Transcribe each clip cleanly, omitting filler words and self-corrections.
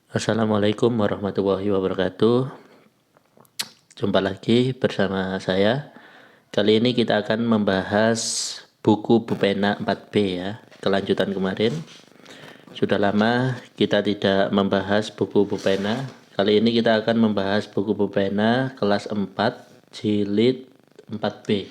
Assalamualaikum warahmatullahi wabarakatuh. Jumpa lagi bersama saya. Kali ini kita akan membahas buku Bupena 4B ya. Kelanjutan kemarin. Sudah lama kita tidak membahas buku Bupena. Kali ini kita akan membahas buku Bupena kelas 4 jilid 4B.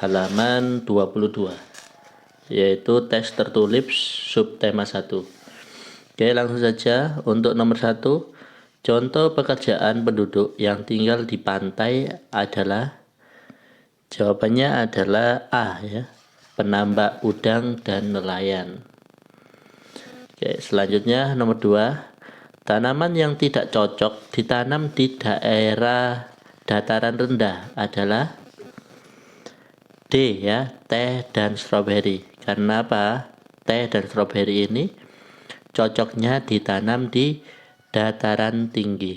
Halaman 22. Yaitu teks tertulis subtema 1. Oke, langsung saja untuk nomor 1. Contoh pekerjaan penduduk yang tinggal di pantai adalah, jawabannya adalah A ya, penambak udang dan nelayan. Oke, selanjutnya nomor 2. Tanaman yang tidak cocok ditanam di daerah dataran rendah adalah D ya, teh dan stroberi. Karena apa? Teh dan stroberi ini cocoknya ditanam di dataran tinggi.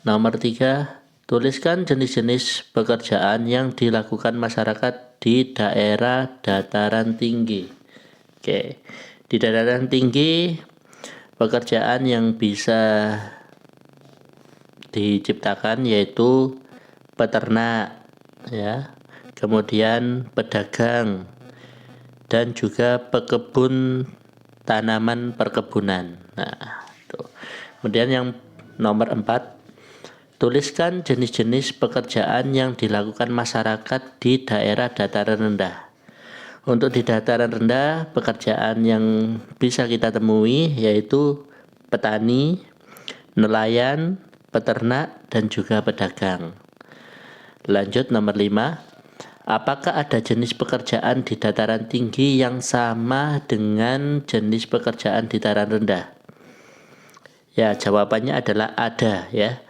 Nomor 3, tuliskan jenis-jenis pekerjaan yang dilakukan masyarakat di daerah dataran tinggi. Oke, di dataran tinggi pekerjaan yang bisa diciptakan yaitu peternak ya, kemudian pedagang dan juga pekebun tanaman perkebunan. Nah, itu. Kemudian yang nomor 4, tuliskan jenis-jenis pekerjaan yang dilakukan masyarakat di daerah dataran rendah. Untuk di dataran rendah, pekerjaan yang bisa kita temui yaitu petani, nelayan, peternak, dan juga pedagang. Lanjut nomor 5. Apakah ada jenis pekerjaan di dataran tinggi yang sama dengan jenis pekerjaan di dataran rendah? Ya, jawabannya adalah ada ya.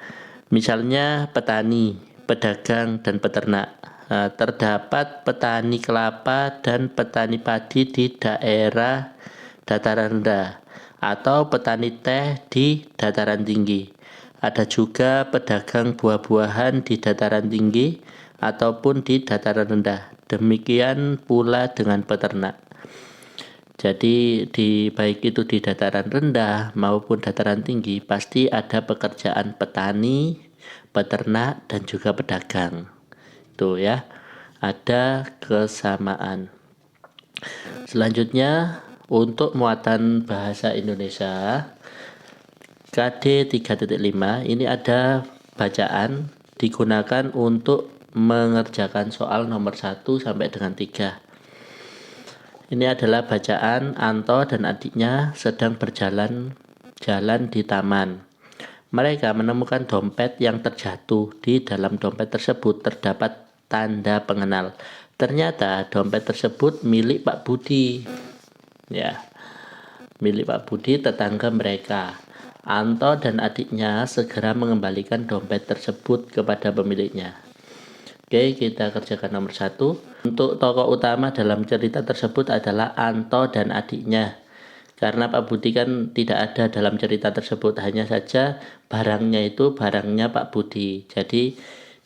Misalnya petani, pedagang, dan peternak. Nah, terdapat petani kelapa dan petani padi di daerah dataran rendah atau petani teh di dataran tinggi. Ada juga pedagang buah-buahan di dataran tinggi ataupun di dataran rendah. Demikian pula dengan peternak. Jadi baik itu di dataran rendah maupun dataran tinggi pasti ada pekerjaan petani, peternak, dan juga pedagang. Itu ya, ada kesamaan. Selanjutnya untuk muatan bahasa Indonesia KD 3.5 ini ada bacaan digunakan untuk mengerjakan soal nomor 1 sampai dengan 3. Ini adalah bacaan Anto dan adiknya sedang berjalan di taman. Mereka menemukan dompet yang terjatuh. Di dalam dompet tersebut terdapat tanda pengenal. Ternyata dompet tersebut milik Pak Budi. Ya, milik Pak Budi, tetangga mereka. Anto dan adiknya segera mengembalikan dompet tersebut kepada pemiliknya. Oke, kita kerjakan nomor 1. Untuk tokoh utama dalam cerita tersebut adalah Anto dan adiknya. Karena Pak Budi kan tidak ada dalam cerita tersebut, hanya saja barangnya itu barangnya Pak Budi. Jadi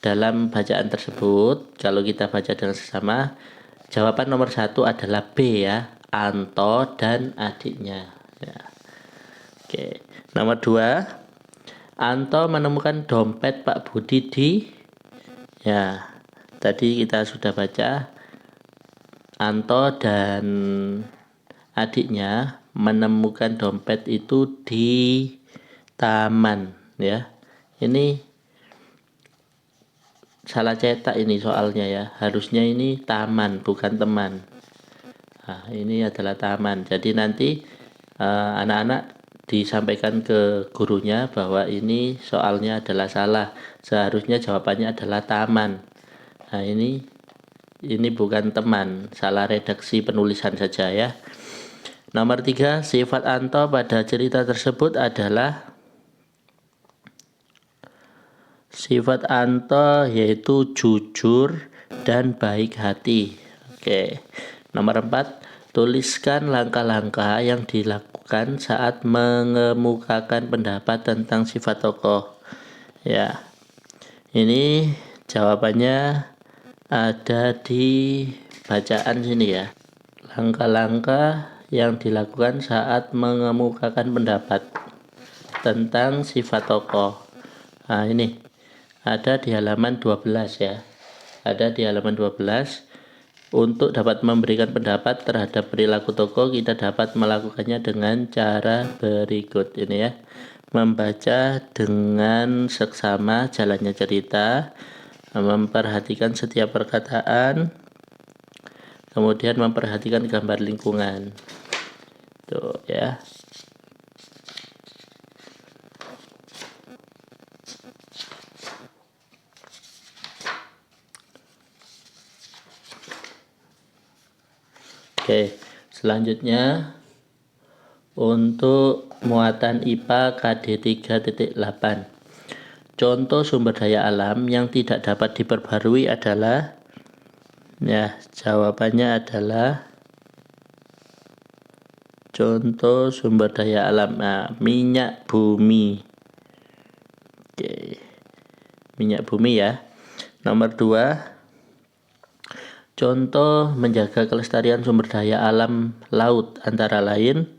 dalam bacaan tersebut, kalau kita baca dengan sesama, jawaban nomor 1 adalah B ya, Anto dan adiknya ya. Oke, nomor 2, Anto menemukan dompet Pak Budi di, ya tadi kita sudah baca, Anto dan adiknya menemukan dompet itu di taman ya. Ini salah cetak ini soalnya ya, harusnya ini taman bukan teman. Nah, ini adalah taman. Jadi nanti anak-anak disampaikan ke gurunya bahwa ini soalnya adalah salah. Seharusnya jawabannya adalah taman. Nah, ini bukan teman, salah redaksi penulisan saja ya. Nomor 3, sifat Anto pada cerita tersebut adalah, sifat Anto yaitu jujur dan baik hati. Oke. Nomor 4, tuliskan langkah-langkah yang dilakukan saat mengemukakan pendapat tentang sifat tokoh. Ya. Ini jawabannya ada di bacaan sini ya. Langkah-langkah yang dilakukan saat mengemukakan pendapat tentang sifat tokoh. Nah, ini ada di halaman 12 ya. Ada di halaman 12. Untuk dapat memberikan pendapat terhadap perilaku tokoh, kita dapat melakukannya dengan cara berikut ini ya. Membaca dengan seksama jalannya cerita, memperhatikan setiap perkataan, kemudian memperhatikan gambar lingkungan. Tuh ya. Oke, selanjutnya untuk muatan IPA KD 3.8. Contoh sumber daya alam yang tidak dapat diperbarui adalah, ya, jawabannya adalah contoh sumber daya alam, minyak bumi. Oke, minyak bumi ya. Nomor 2, contoh menjaga kelestarian sumber daya alam laut antara lain.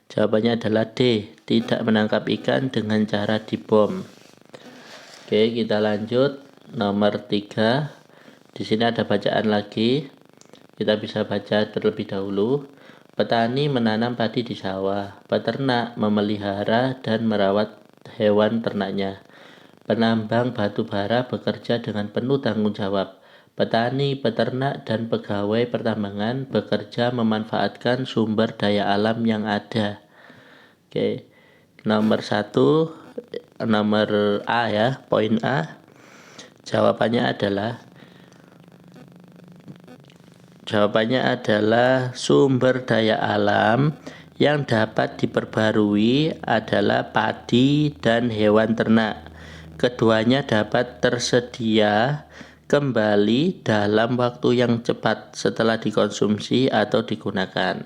Jawabannya adalah D, tidak menangkap ikan dengan cara dibom. Oke, kita lanjut. Nomor 3. Di sini ada bacaan lagi. Kita bisa baca terlebih dahulu. Petani menanam padi di sawah. Peternak memelihara dan merawat hewan ternaknya. Penambang batu bara bekerja dengan penuh tanggung jawab. Petani, peternak, dan pegawai pertambangan bekerja memanfaatkan sumber daya alam yang ada. Oke, nomor 1, nomor A ya, poin A. Jawabannya adalah sumber daya alam yang dapat diperbarui adalah padi dan hewan ternak. Keduanya dapat tersedia kembali dalam waktu yang cepat setelah dikonsumsi atau digunakan.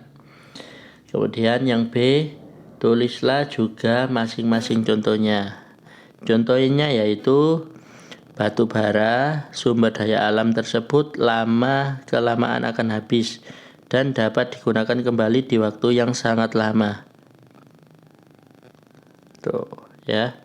Kemudian yang B, tulislah juga masing-masing contohnya. Contohnya yaitu batu bara, sumber daya alam tersebut kelamaan akan habis dan dapat digunakan kembali di waktu yang sangat lama. Tuh ya.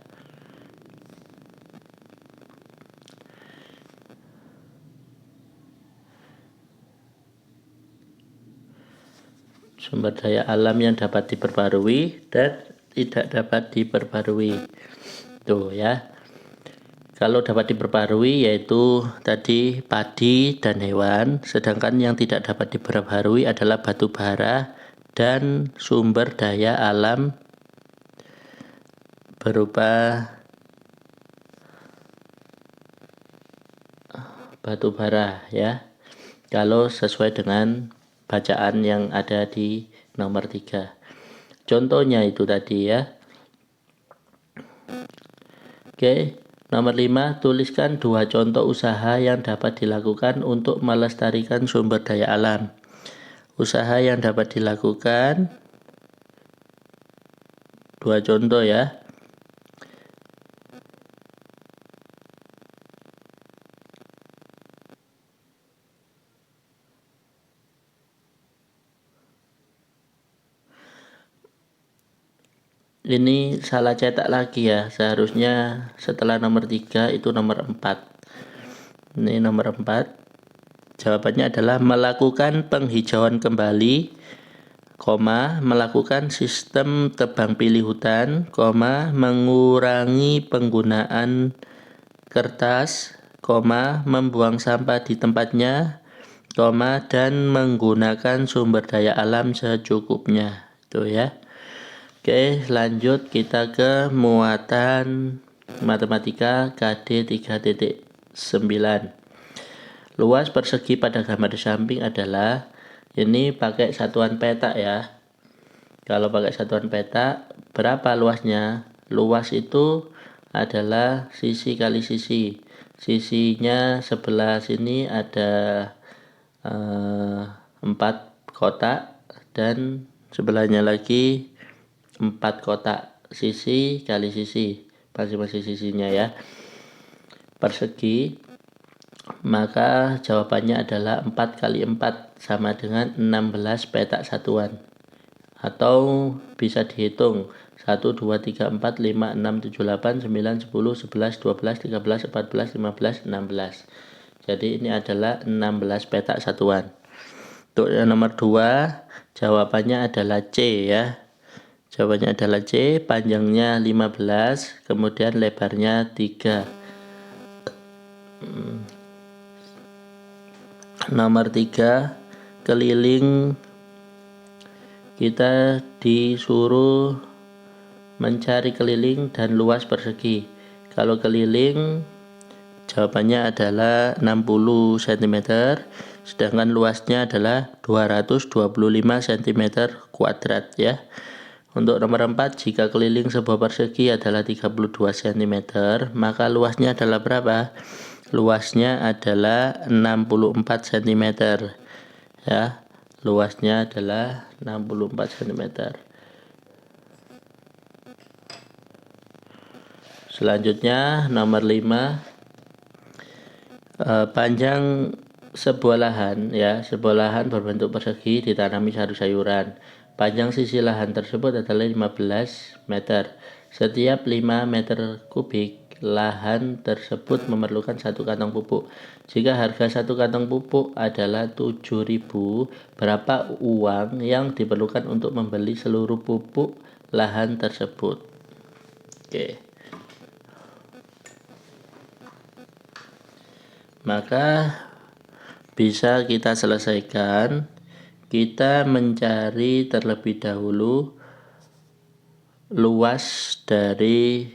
Sumber daya alam yang dapat diperbarui dan tidak dapat diperbarui. Tuh ya. Kalau dapat diperbarui yaitu tadi padi dan hewan, sedangkan yang tidak dapat diperbarui adalah batu bara dan sumber daya alam berupa batu bara ya. Kalau sesuai dengan bacaan yang ada di nomor 3. Contohnya itu tadi ya. Oke, nomor 5, tuliskan 2 contoh usaha yang dapat dilakukan untuk melestarikan sumber daya alam. Usaha yang dapat dilakukan 2 contoh ya. Ini salah cetak lagi ya, seharusnya setelah nomor 3 itu nomor 4. Ini nomor 4. Jawabannya adalah melakukan penghijauan kembali, melakukan sistem tebang pilih hutan, mengurangi penggunaan kertas, membuang sampah di tempatnya, dan menggunakan sumber daya alam secukupnya. Itu ya. Oke, lanjut kita ke muatan matematika KD 3.9. Luas persegi pada gambar di samping adalah, ini pakai satuan petak ya. Kalau pakai satuan petak, berapa luasnya? Luas itu adalah sisi kali sisi. Sisinya sebelah sini ada 4 kotak dan sebelahnya lagi 4 kotak, sisi kali sisi, masing-masing sisinya ya, persegi. Maka jawabannya adalah 4 kali 4 sama dengan 16 petak satuan. atau bisa dihitung 1, 2, 3, 4, 5, 6, 7, 8, 9, 10, 11, 12, 13, 14, 15, 16. Jadi ini adalah 16 petak satuan. Untuk yang nomor 2, jawabannya adalah C ya. Jawabannya adalah C, panjangnya 15, kemudian lebarnya 3. Nomor 3, keliling, kita disuruh mencari keliling dan luas persegi. Kalau keliling jawabannya adalah 60 cm, sedangkan luasnya adalah 225 cm kuadrat ya. Untuk nomor 4, jika keliling sebuah persegi adalah 32 cm, maka luasnya adalah berapa? Luasnya adalah 64 cm ya. Luasnya adalah 64 cm. Selanjutnya nomor 5, panjang sebuah lahan ya, sebuah lahan berbentuk persegi ditanami sayur-sayuran. Panjang sisi lahan tersebut adalah 15 meter. Setiap 5 meter kubik lahan tersebut memerlukan 1 kantong pupuk. Jika harga 1 kantong pupuk adalah 7.000, berapa uang yang diperlukan untuk membeli seluruh pupuk lahan tersebut? Oke. Maka bisa kita selesaikan. Kita mencari terlebih dahulu luas dari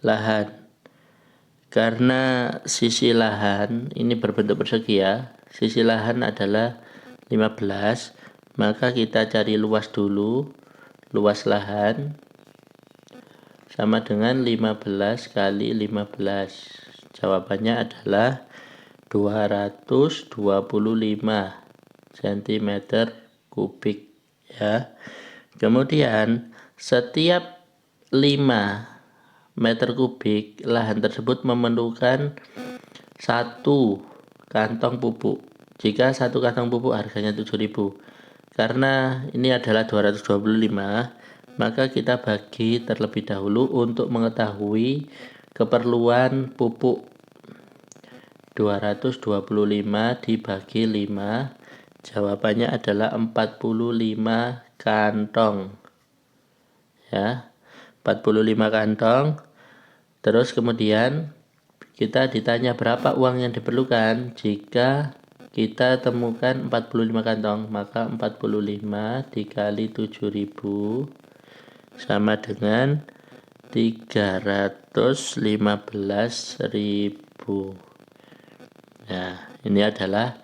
lahan. Karena sisi lahan ini berbentuk persegi ya. Sisi lahan adalah 15, maka kita cari luas dulu. Luas lahan sama dengan 15 kali 15. Jawabannya adalah 225 cm kubik ya. Kemudian setiap 5 meter kubik lahan tersebut memerlukan 1 kantong pupuk. Jika 1 kantong pupuk harganya 7.000, karena ini adalah 225, maka kita bagi terlebih dahulu untuk mengetahui keperluan pupuk. 225 dibagi 5, jawabannya adalah 45 kantong ya, 45 kantong. Terus kemudian kita ditanya berapa uang yang diperlukan. Jika kita temukan 45 kantong, maka 45 dikali 7.000 sama dengan 315.000. Nah, ini adalah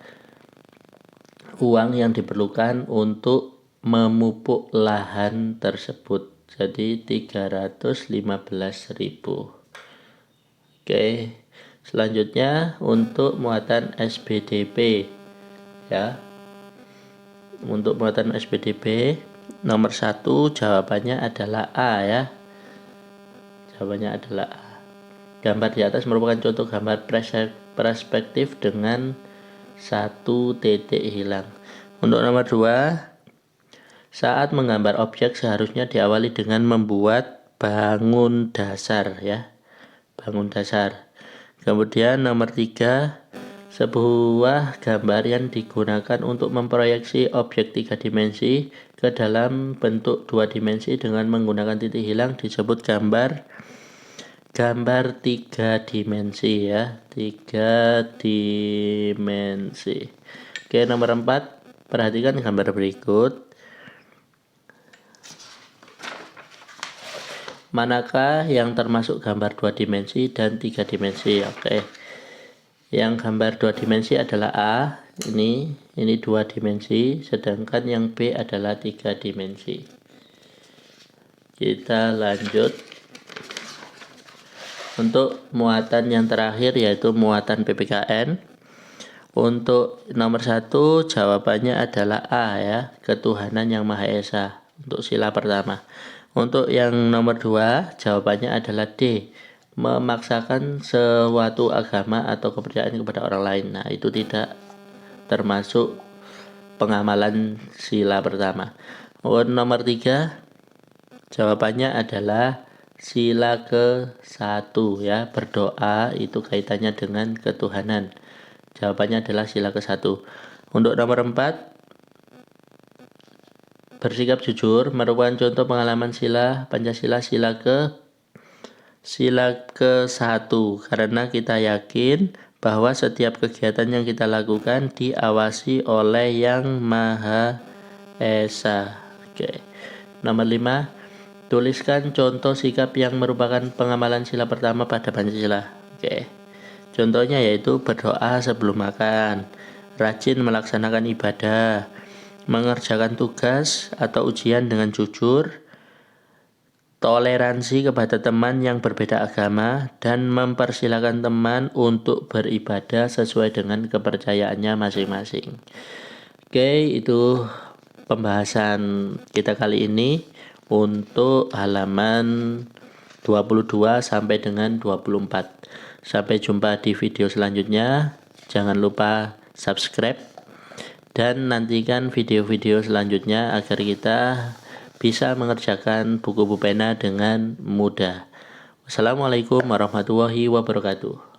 uang yang diperlukan untuk memupuk lahan tersebut. Jadi 315.000. Oke, selanjutnya untuk muatan SPDP ya. Untuk muatan SPDP nomor 1 jawabannya adalah A ya. Jawabannya adalah A. Gambar di atas merupakan contoh gambar perspektif dengan 1 titik hilang. Untuk nomor 2, saat menggambar objek seharusnya diawali dengan membuat bangun dasar ya. Bangun dasar. Kemudian nomor 3, sebuah gambar yang digunakan untuk memproyeksi objek 3 dimensi ke dalam bentuk 2 dimensi dengan menggunakan titik hilang disebut gambar 3 dimensi ya. 3 dimensi. Oke, nomor 4, perhatikan gambar berikut. Manakah yang termasuk gambar 2 dimensi dan 3 dimensi? Oke. Yang gambar 2 dimensi adalah A, ini 2 dimensi, sedangkan yang B adalah 3 dimensi. Kita lanjut. Untuk muatan yang terakhir yaitu muatan PPKN. Untuk nomor 1 jawabannya adalah A ya, ketuhanan yang Maha Esa. Untuk sila pertama. Untuk yang nomor 2 jawabannya adalah D, memaksakan suatu agama atau kepercayaan kepada orang lain. Nah, itu tidak termasuk pengamalan sila pertama. Nomor 3, jawabannya adalah sila ke-1 ya. Berdoa itu kaitannya dengan ketuhanan. Jawabannya adalah sila ke-1. Untuk nomor 4, bersikap jujur merupakan contoh pengalaman sila Pancasila sila ke-1, karena kita yakin bahwa setiap kegiatan yang kita lakukan diawasi oleh Yang Maha Esa. Oke. Nomor 5, tuliskan contoh sikap yang merupakan pengamalan sila pertama pada Pancasila. Oke. Contohnya yaitu berdoa sebelum makan, rajin melaksanakan ibadah, mengerjakan tugas atau ujian dengan jujur, toleransi kepada teman yang berbeda agama, dan mempersilahkan teman untuk beribadah sesuai dengan kepercayaannya masing-masing. Oke, itu pembahasan kita kali ini untuk halaman 22 sampai dengan 24. Sampai jumpa di video selanjutnya. Jangan lupa subscribe dan nantikan video-video selanjutnya agar kita bisa mengerjakan buku pena dengan mudah. Wassalamualaikum warahmatullahi wabarakatuh.